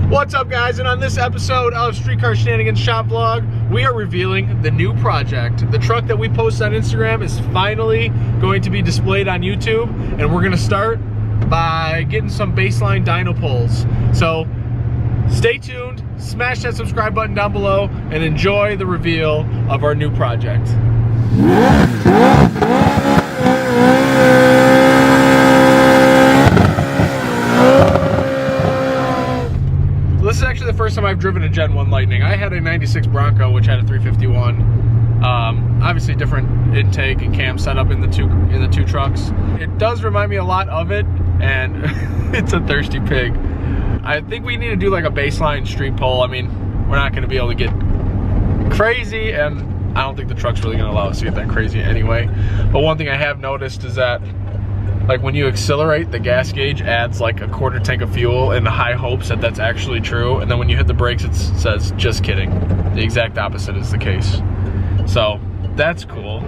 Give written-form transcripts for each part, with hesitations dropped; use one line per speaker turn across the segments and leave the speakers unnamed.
What's up, guys? And on this episode of Streetcar Shenanigans Shop Vlog, we are revealing the new project. The truck that we posted on Instagram is finally going to be displayed on YouTube, and we're going to start by getting some baseline dyno pulls. So stay tuned, smash that subscribe button down below, and enjoy the reveal of our new project. This is actually the first time I've driven a Gen 1 Lightning. I had a 96 Bronco, which had a 351. Obviously different intake and cam setup in the two trucks. It does remind me a lot of it, and it's a thirsty pig. I think we need to do like a baseline street pull. I mean, we're not going to be able to get crazy, and I don't think the truck's really going to allow us to get that crazy anyway. But one thing I have noticed is that like when you accelerate, the gas gauge adds like a quarter tank of fuel in the high hopes that that's actually true. And then when you hit the brakes, it says, just kidding. The exact opposite is the case. So that's cool.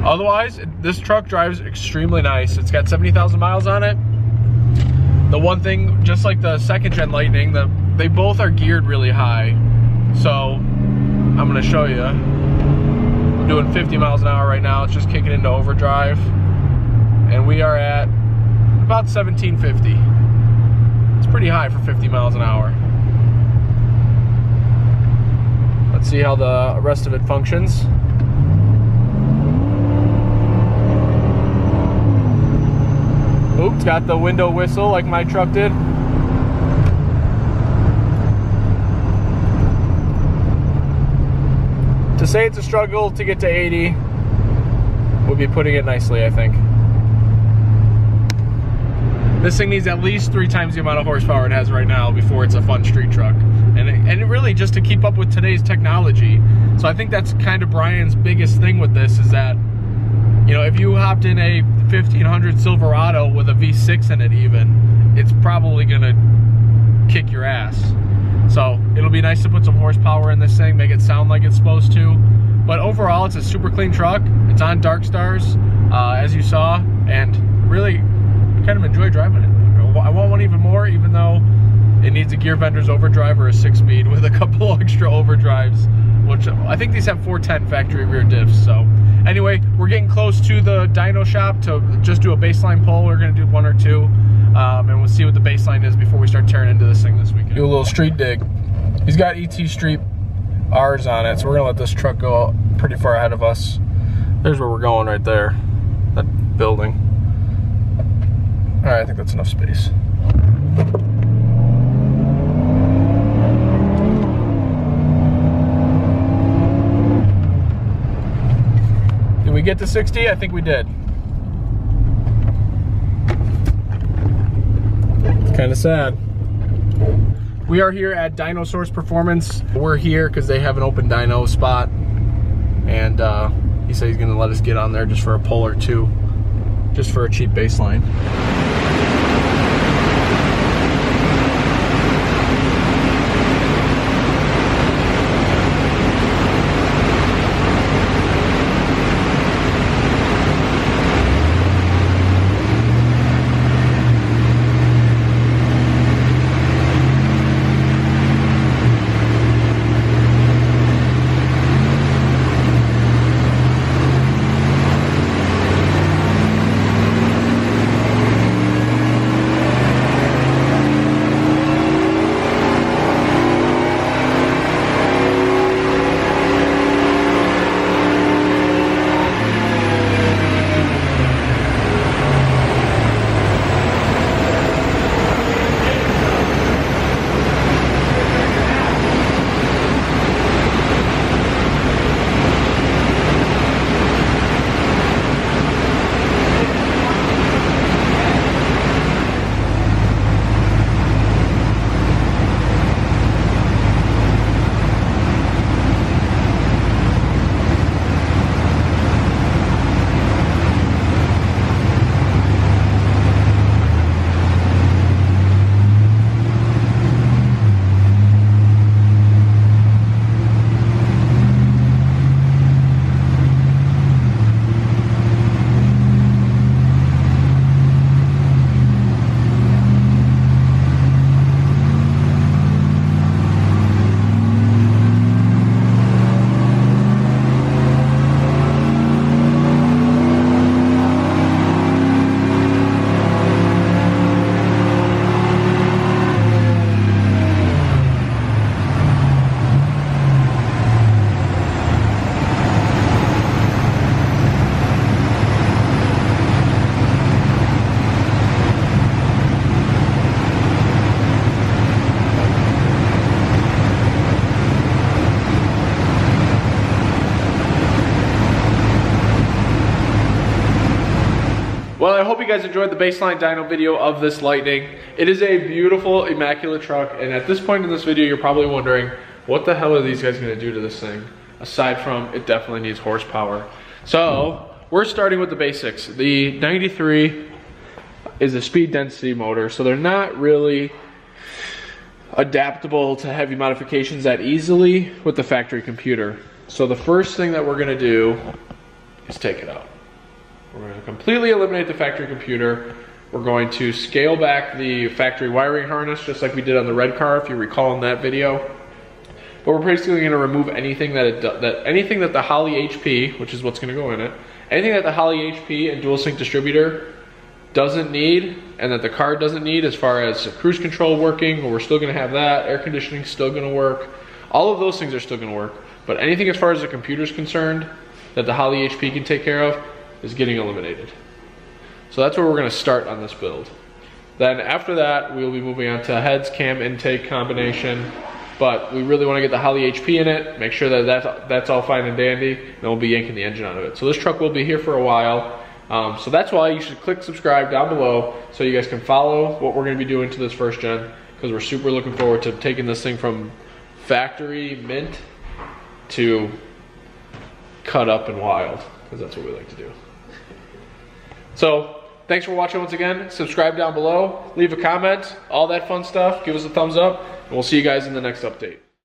Otherwise, this truck drives extremely nice. It's got 70,000 miles on it. The one thing, just like the second gen Lightning, they both are geared really high. So I'm gonna show you. I'm doing 50 miles an hour right now. It's just kicking into overdrive. And we are at about 1750. It's pretty high for 50 miles an hour. Let's see how the rest of it functions. Oops, got the window whistle like my truck did. To say it's a struggle to get to 80 would be putting it nicely, I think. This thing needs at least 3 times the amount of horsepower it has right now before it's a fun street truck. And it really just to keep up with today's technology. So I think that's kind of Brian's biggest thing with this is that, you know, if you hopped in a 1500 Silverado with a V6 in it even, it's probably gonna kick your ass. So it'll be nice to put some horsepower in this thing, make it sound like it's supposed to. But overall, it's a super clean truck. It's on Dark Stars, as you saw, and really kind of enjoy driving it. I want one even more, even though it needs a gear vendor's overdrive or a 6-speed with a couple extra overdrives, which I think these have 410 factory rear diffs. So anyway, we're getting close to the dyno shop to just do a baseline pull. We're going to do 1 or 2, and we'll see what the baseline is before we start tearing into this thing this weekend. Do a little street dig. He's got ET Street R's on it, so we're going to let this truck go pretty far ahead of us. There's where we're going right there, that building. All right, I think that's enough space. Did we get to 60? I think we did. It's kind of sad. We are here at Dyno Source Performance. We're here because they have an open dyno spot, and he said he's going to let us get on there just for a pull or 2, just for a cheap baseline. guys enjoyed the baseline dyno video of this Lightning. It is a beautiful, immaculate truck, and at this point in this video, you're probably wondering, what the hell are these guys gonna do to this thing? Aside from, it definitely needs horsepower. So, we're starting with the basics. The 93 is a speed density motor, so they're not really adaptable to heavy modifications that easily with the factory computer. So the first thing that we're gonna do is take it out. We're gonna completely eliminate the factory computer. We're going to scale back the factory wiring harness, just like we did on the red car, if you recall in that video. But we're basically gonna remove anything anything that the Holley HP, which is what's gonna go in it, anything that the Holley HP and dual sync distributor doesn't need, and that the car doesn't need, as far as cruise control working, or we're still gonna have that, air conditioning still gonna work. All of those things are still gonna work, but anything as far as the computer's concerned that the Holley HP can take care of is getting eliminated. So that's where we're gonna start on this build. Then after that, we'll be moving on to heads, cam, intake combination, but we really wanna get the Holley HP in it, make sure that that's all fine and dandy, and we'll be yanking the engine out of it. So this truck will be here for a while. So that's why you should click subscribe down below so you guys can follow what we're gonna be doing to this first gen, because we're super looking forward to taking this thing from factory mint to cut up and wild, because that's what we like to do. So thanks for watching once again. Subscribe down below, leave a comment, all that fun stuff. Give us a thumbs up, and we'll see you guys in the next update.